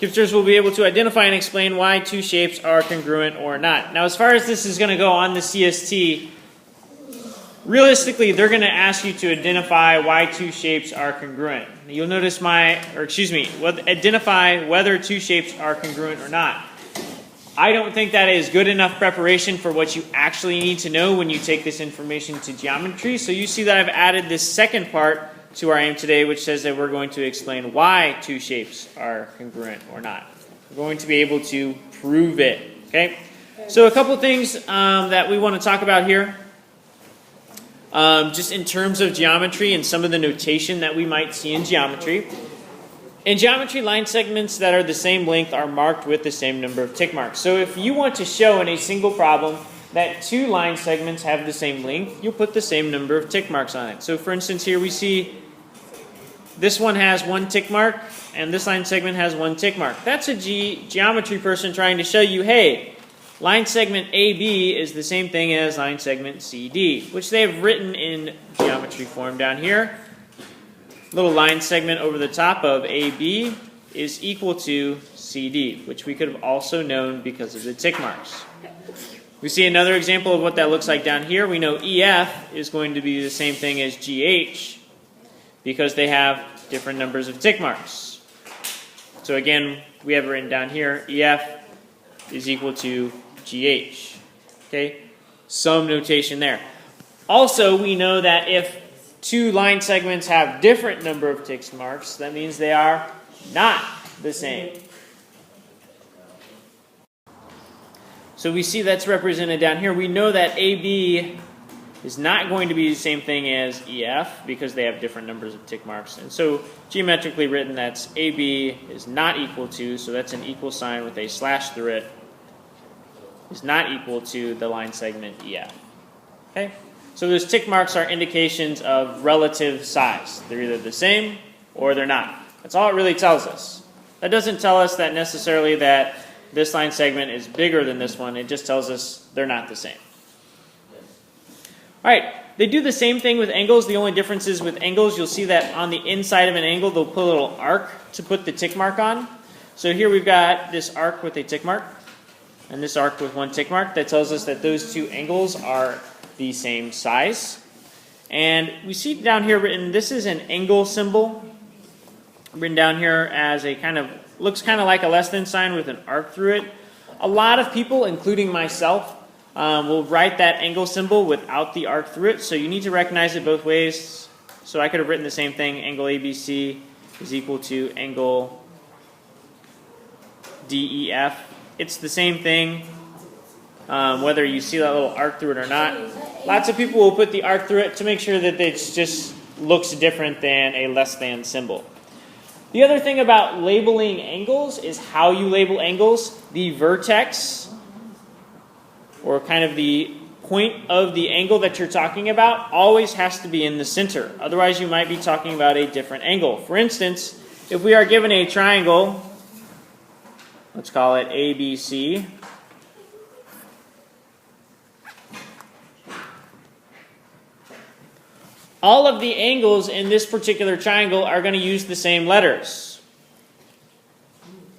gifters will be able to identify and explain why two shapes are congruent or not. Now, as far as this is going to go on the CST, realistically, they're going to ask you to identify why two shapes are congruent. You'll notice identify whether two shapes are congruent or not. I don't think that is good enough preparation for what you actually need to know when you take this information to geometry. So you see that I've added this second part to our aim today, which says that we're going to explain why two shapes are congruent or not. We're going to be able to prove it. Okay? So a couple things that we want to talk about here. Just in terms of geometry and some of the notation that we might see in geometry. In geometry, line segments that are the same length are marked with the same number of tick marks. So if you want to show in a single problem that two line segments have the same length, you'll put the same number of tick marks on it. So for instance, here we see this one has one tick mark and this line segment has one tick mark. That's a geometry person trying to show you, hey, line segment AB is the same thing as line segment CD, which they have written in geometry form down here. Little line segment over the top of AB is equal to CD, which we could have also known because of the tick marks. We see another example of what that looks like down here. We know EF is going to be the same thing as GH because they have different numbers of tick marks. So again, we have it written down here, EF is equal to GH. Okay, some notation there. Also, we know that if two line segments have different number of tick marks, that means they are not the same. So we see that's represented down here. We know that AB is not going to be the same thing as EF because they have different numbers of tick marks. And so geometrically written, that's AB is not equal to, so that's an equal sign with a slash through it, is not equal to the line segment EF. Okay? So those tick marks are indications of relative size. They're either the same or they're not. That's all it really tells us. That doesn't tell us that necessarily that this line segment is bigger than this one. It just tells us they're not the same. All right, they do the same thing with angles. The only difference is with angles, you'll see that on the inside of an angle, they'll put a little arc to put the tick mark on. So here we've got this arc with a tick mark and this arc with one tick mark. That tells us that those two angles are the same size. And we see down here written, this is an angle symbol written down here as a looks kind of like a less than sign with an arc through it. A lot of people, including myself, will write that angle symbol without the arc through it. So you need to recognize it both ways. So I could have written the same thing, angle ABC is equal to angle DEF. It's the same thing. Whether you see that little arc through it or not. Lots of people will put the arc through it to make sure that it just looks different than a less than symbol. The other thing about labeling angles is how you label angles. The vertex, or kind of the point of the angle that you're talking about, always has to be in the center. Otherwise, you might be talking about a different angle. For instance, if we are given a triangle, let's call it ABC, all of the angles in this particular triangle are going to use the same letters.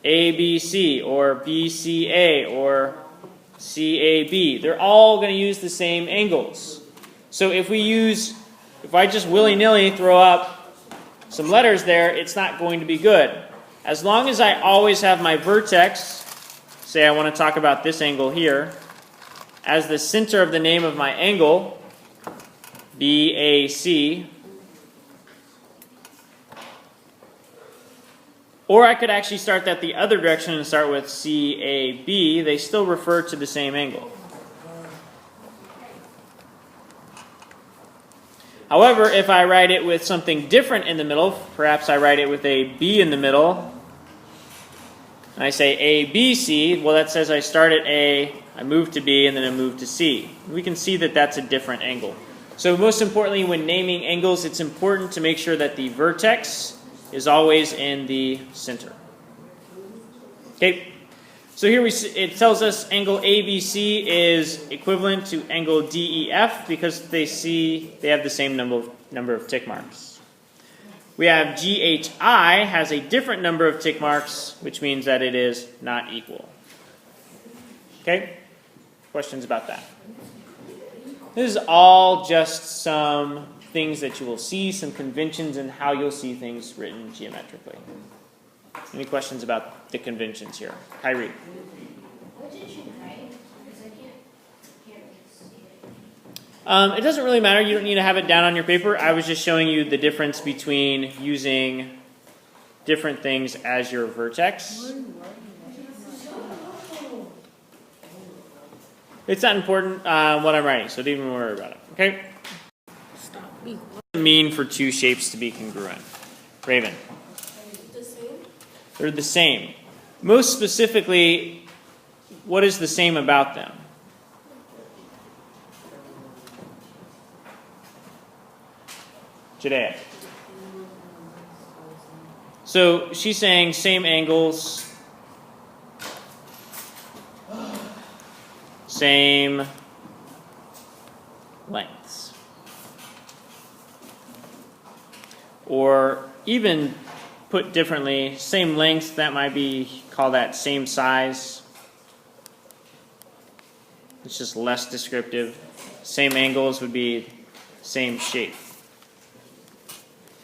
ABC or BCA or CAB. They're all going to use the same angles. So if I just willy-nilly throw up some letters there, it's not going to be good. As long as I always have my vertex, say I want to talk about this angle here, as the center of the name of my angle, BAC, or I could actually start that the other direction and start with CAB. They still refer to the same angle. However, if I write it with something different in the middle, perhaps I write it with a B in the middle, and I say ABC, well, that says I start at A, I move to B, and then I move to C. We can see that that's a different angle. So most importantly, when naming angles, it's important to make sure that the vertex is always in the center. Okay, so here it tells us angle ABC is equivalent to angle DEF because they have the same number of tick marks. We have GHI has a different number of tick marks, which means that it is not equal. Okay? Questions about that? This is all just some things that you will see, some conventions in how you'll see things written geometrically. Any questions about the conventions here? Kyrie? What did you write? Because I can't really see it. It doesn't really matter. You don't need to have it down on your paper. I was just showing you the difference between using different things as your vertex. It's not important what I'm writing, so don't even worry about it. Okay? What does it mean for two shapes to be congruent? Raven? The same? They're the same. Most specifically, what is the same about them? Judea. So she's saying same angles, same lengths. Or even put differently, same lengths, that might be, call that same size. It's just less descriptive. Same angles would be same shape.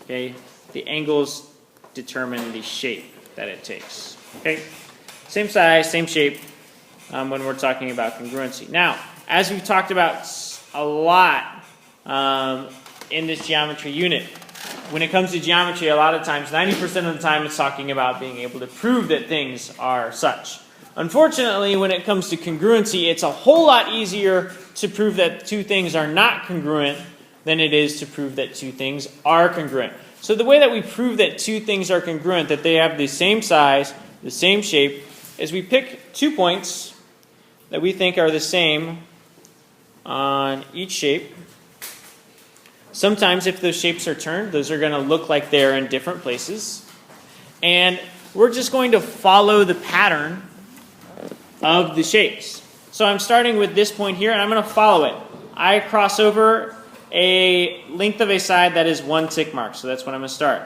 Okay, the angles determine the shape that it takes. Okay, same size, same shape when we're talking about congruency. Now, as we've talked about a lot in this geometry unit, when it comes to geometry, a lot of times, 90% of the time, it's talking about being able to prove that things are such. Unfortunately, when it comes to congruency, it's a whole lot easier to prove that two things are not congruent than it is to prove that two things are congruent. So the way that we prove that two things are congruent, that they have the same size, the same shape, is we pick 2 points that we think are the same on each shape. Sometimes if those shapes are turned, those are going to look like they're in different places. And we're just going to follow the pattern of the shapes. So I'm starting with this point here, and I'm going to follow it. I cross over a length of a side that is 1 tick mark, so that's when I'm going to start.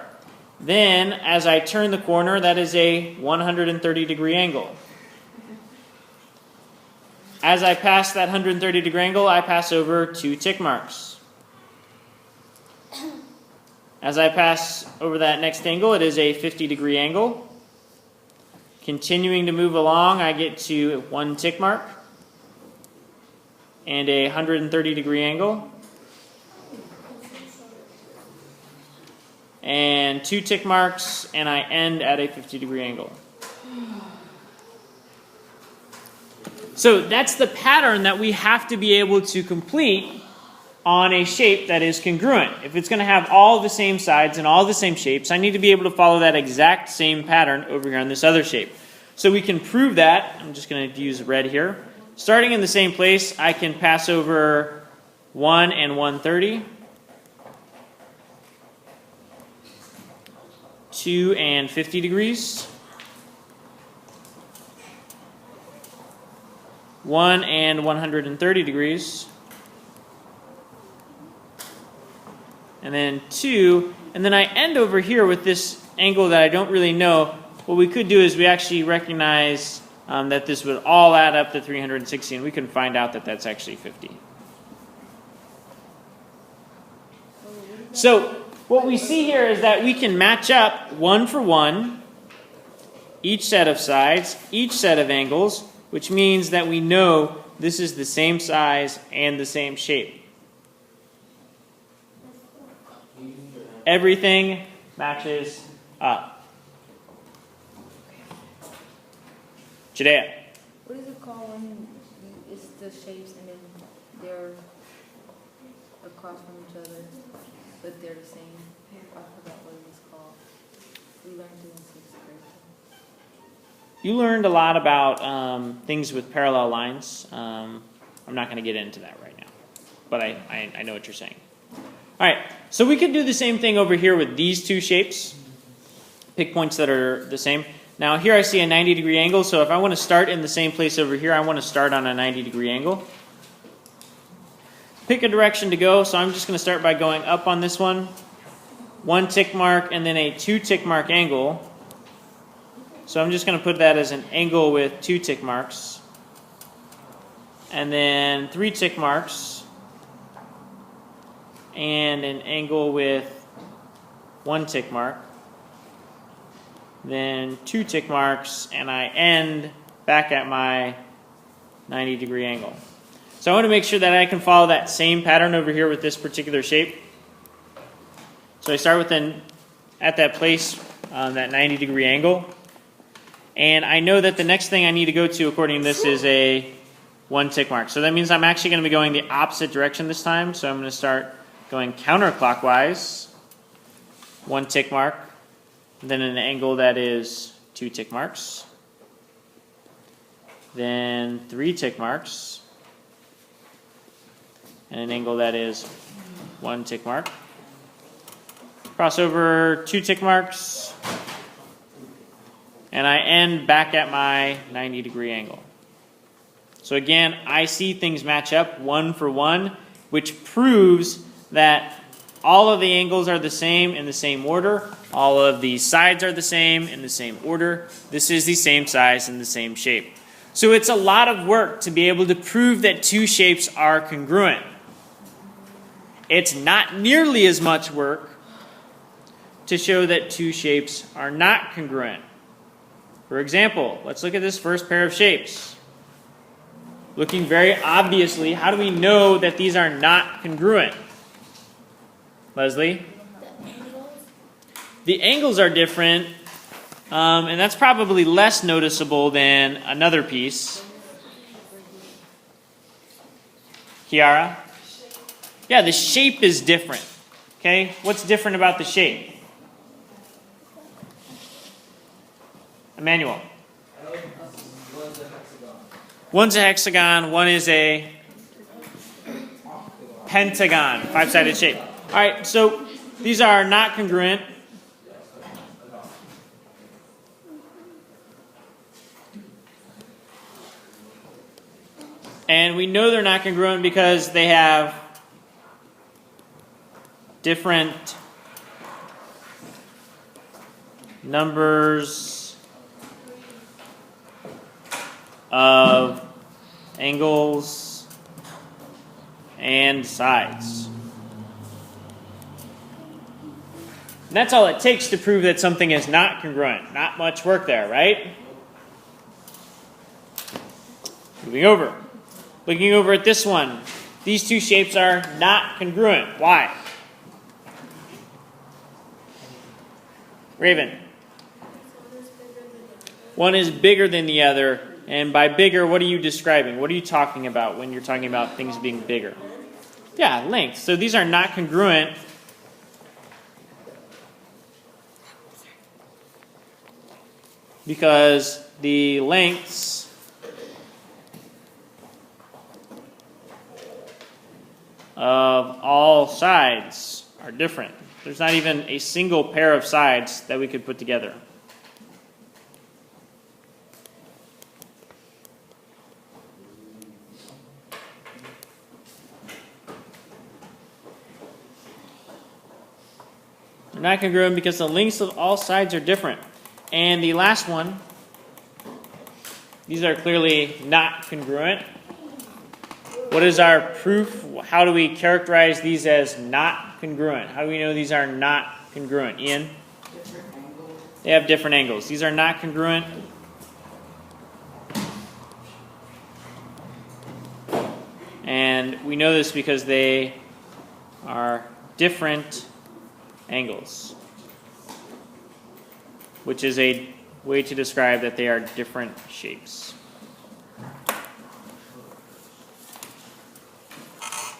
Then, as I turn the corner, that is a 130-degree angle. As I pass that 130-degree angle, I pass over 2 tick marks. As I pass over that next angle, it is a 50-degree angle. Continuing to move along, I get to 1 tick mark and a 130-degree angle. And 2 tick marks, and I end at a 50-degree angle. So that's the pattern that we have to be able to complete on a shape that is congruent. If it's going to have all the same sides and all the same shapes, I need to be able to follow that exact same pattern over here on this other shape. So we can prove that. I'm just going to use red here. Starting in the same place, I can pass over 1 and 130. 2 and 50 degrees. 1 and 130 degrees. And then 2. And then I end over here with this angle that I don't really know. What we could do is we actually recognize that this would all add up to 360, and we can find out that that's actually 50. So what we see here is that we can match up 1 for 1, each set of sides, each set of angles, which means that we know this is the same size and the same shape. Everything matches up. Judea. What is it called when it's the shapes and then they're across from each other, but they're the same? I forgot what it was called. We learned it in 6th grade. You learned a lot about things with parallel lines. I'm not going to get into that right now, but I know what you're saying. All right, so we could do the same thing over here with these two shapes. Pick points that are the same. Now here I see a 90-degree angle, so if I want to start in the same place over here, I want to start on a 90-degree angle. Pick a direction to go, so I'm just going to start by going up on this one. 1 tick mark, and then a 2 tick mark angle. So I'm just going to put that as an angle with 2 tick marks. And then 3 tick marks. And an angle with 1 tick mark. Then 2 tick marks, and I end back at my 90-degree angle. So I want to make sure that I can follow that same pattern over here with this particular shape. So I start with at that place, that 90-degree angle. And I know that the next thing I need to go to according to this is a 1 tick mark. So that means I'm actually going to be going the opposite direction this time. So I'm going to start going counterclockwise, 1 tick mark, then an angle that is 2 tick marks, then 3 tick marks, and an angle that is 1 tick mark. Cross over 2 tick marks, and I end back at my 90-degree angle. So again, I see things match up 1 for 1, which proves that all of the angles are the same in the same order. All of the sides are the same in the same order. This is the same size and the same shape. So it's a lot of work to be able to prove that 2 shapes are congruent. It's not nearly as much work to show that 2 shapes are not congruent. For example, let's look at this first pair of shapes. Looking very obviously, how do we know that these are not congruent? Leslie? The angles are different, and that's probably less noticeable than another piece. Kiara? Yeah, the shape is different. Okay, what's different about the shape? Emmanuel? One's a hexagon, one is a pentagon, 5-sided shape. All right, so these are not congruent. And we know they're not congruent because they have different numbers of angles and sides. And that's all it takes to prove that something is not congruent. Not much work there, right? Moving over. Looking over at this one. These 2 shapes are not congruent. Why? Raven. One is bigger than the other. And by bigger, what are you describing? What are you talking about when you're talking about things being bigger? Yeah, length. So these are not congruent because the lengths of all sides are different. There's not even a single pair of sides that we could put together. They're not congruent because the lengths of all sides are different. And the last one, these are clearly not congruent. What is our proof? How do we characterize these as not congruent? How do we know these are not congruent? Ian? They have different angles. These are not congruent. And we know this because they are different angles, which is a way to describe that they are different shapes.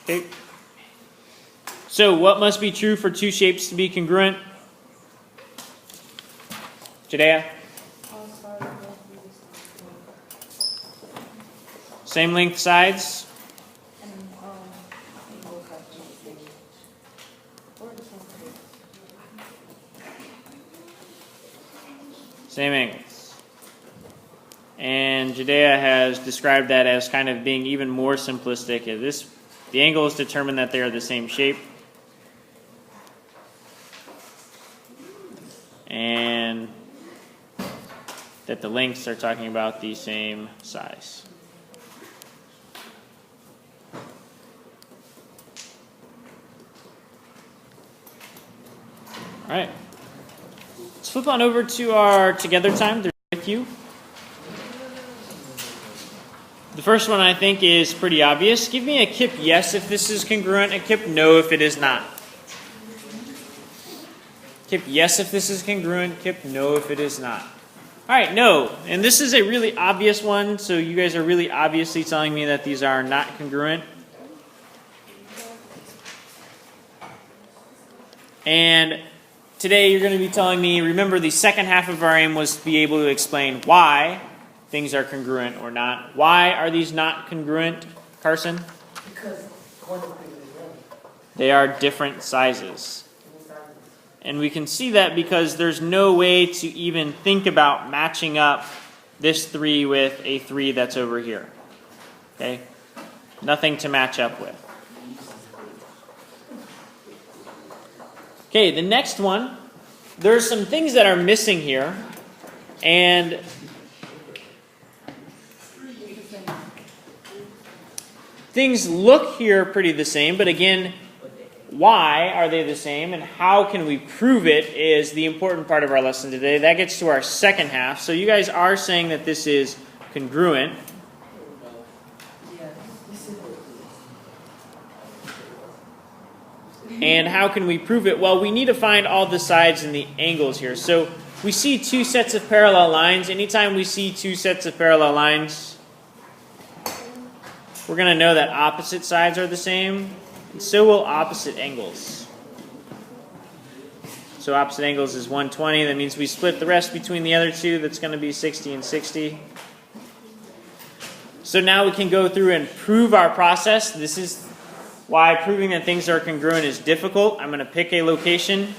Okay. So what must be true for 2 shapes to be congruent? Judea? Same length sides? Same angles. And Judea has described that as kind of being even more simplistic. The angles determine that they are the same shape. that the lengths are talking about the same size. All right. Let's flip on over to our together time. They're with you. The first one I think is pretty obvious. Give me a kip yes if this is congruent, a kip no if it is not. Kip yes if this is congruent, kip no if it is not. All right, no. And this is a really obvious one, so you guys are really obviously telling me that these are not congruent. And today you're going to be telling me, remember the second half of our aim was to be able to explain why things are congruent or not. Why are these not congruent, Carson? Because one of them is wrong. They are different sizes. And we can see that because there's no way to even think about matching up this 3 with a 3 that's over here. Okay? Nothing to match up with. Okay, the next one, there's some things that are missing here. And things look here pretty the same, but again, why are they the same and how can we prove it is the important part of our lesson today. That gets to our second half. So you guys are saying that this is congruent. And how can we prove it? Well, we need to find all the sides and the angles here. So we see two sets of parallel lines. Anytime we see two sets of parallel lines, we're going to know that opposite sides are the same. And so will opposite angles. So opposite angles is 120. That means we split the rest between the other two. That's going to be 60 and 60. So now we can go through and prove our process. This is why proving that things are congruent is difficult. I'm going to pick a location.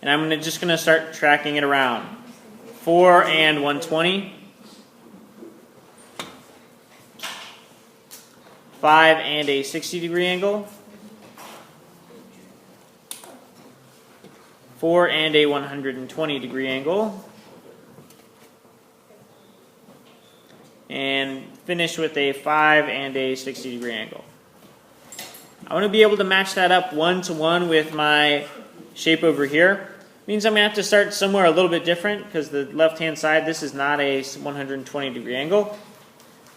And I'm just going to start tracking it around. 4 and 120. 5 and a 60-degree angle. 4 and a 120-degree angle. And finish with a 5 and a 60-degree angle. I want to be able to match that up one-to-one with my shape over here. Means I'm going to have to start somewhere a little bit different because the left-hand side, this is not a 120-degree angle.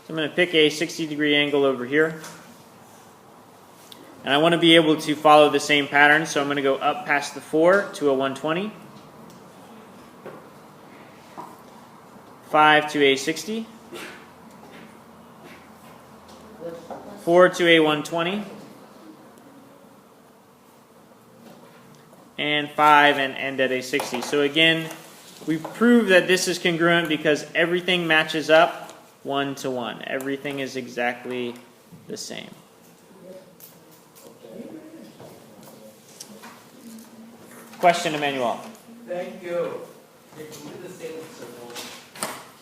I'm going to pick a 60-degree angle over here. And I want to be able to follow the same pattern, so I'm going to go up past the 4 to a 120. 5 to a 60. 4 to a 120. And 5 and end at a 60. So again, we prove that this is congruent because everything matches up one-to-one. Everything is exactly the same. Question, Emmanuel. Thank you. Can you do the same with circles?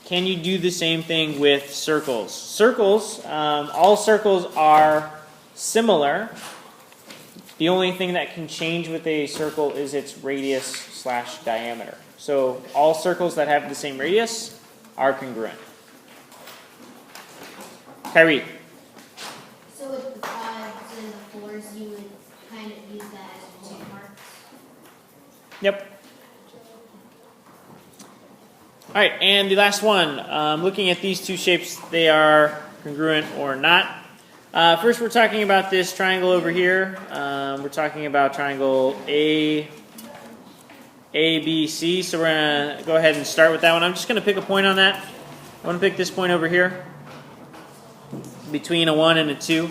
Can you do the same thing with circles? Circles, all circles are similar. The only thing that can change with a circle is its radius / diameter. So all circles that have the same radius are congruent. Kyrie. So with the 5s and the 4s, you would kind of use that as check marks? Yep. All right, and the last one. Looking at these two shapes, they are congruent or not. First, we're talking about this triangle over here. We're talking about triangle ABC. So we're going to go ahead and start with that one. I'm just going to pick a point on that. I want to pick this point over here between a 1 and a 2.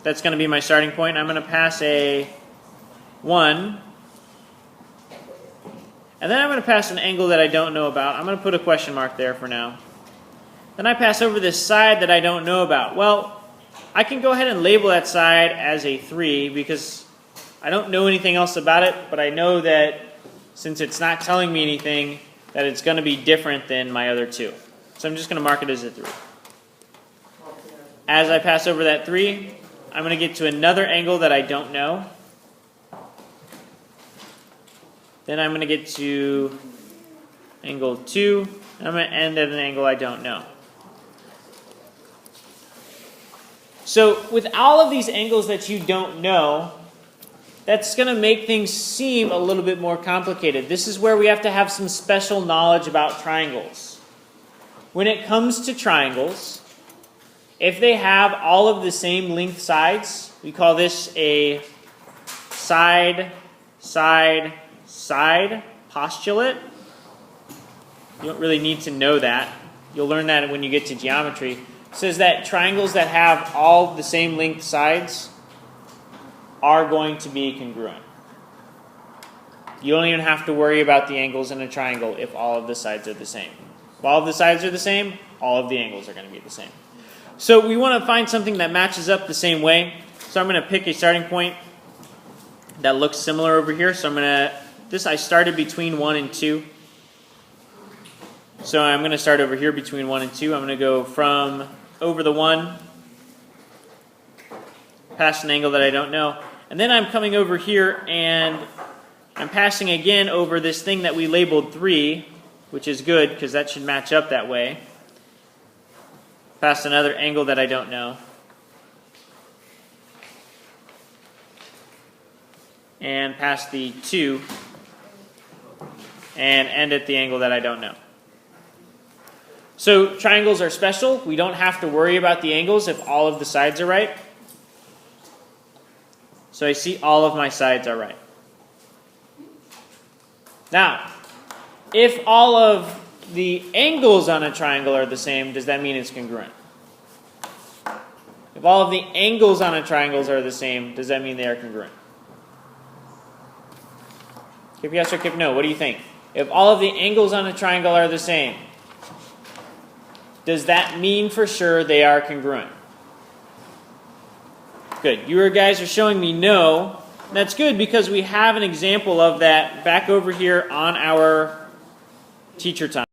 That's going to be my starting point. I'm going to pass a 1. And then I'm going to pass an angle that I don't know about. I'm going to put a question mark there for now. Then I pass over this side that I don't know about. Well, I can go ahead and label that side as a 3 because I don't know anything else about it, but I know that since it's not telling me anything, that it's going to be different than my other 2. So I'm just going to mark it as a 3. As I pass over that 3, I'm going to get to another angle that I don't know. Then I'm going to get to angle 2, and I'm going to end at an angle I don't know. So with all of these angles that you don't know, that's going to make things seem a little bit more complicated. This is where we have to have some special knowledge about triangles. When it comes to triangles, if they have all of the same length sides, we call this a side, side, side postulate. You don't really need to know that. You'll learn that when you get to geometry. It says that triangles that have all the same length sides are going to be congruent. You don't even have to worry about the angles in a triangle if all of the sides are the same. If all of the sides are the same, all of the angles are going to be the same. So we want to find something that matches up the same way. So I'm going to pick a starting point that looks similar over here. So I'm going to, I started between 1 and 2. So I'm going to start over here between 1 and 2. I'm going to go from over the 1, past an angle that I don't know. And then I'm coming over here and I'm passing again over this thing that we labeled 3, which is good because that should match up that way. Past another angle that I don't know. And past the 2. And end at the angle that I don't know. So triangles are special. We don't have to worry about the angles if all of the sides are right. So I see all of my sides are right. Now, if all of the angles on a triangle are the same, does that mean it's congruent? If all of the angles on a triangle are the same, does that mean they are congruent? Kip yes or kip no, what do you think? If all of the angles on a triangle are the same, does that mean for sure they are congruent? Good. You guys are showing me no. That's good because we have an example of that back over here on our teacher time.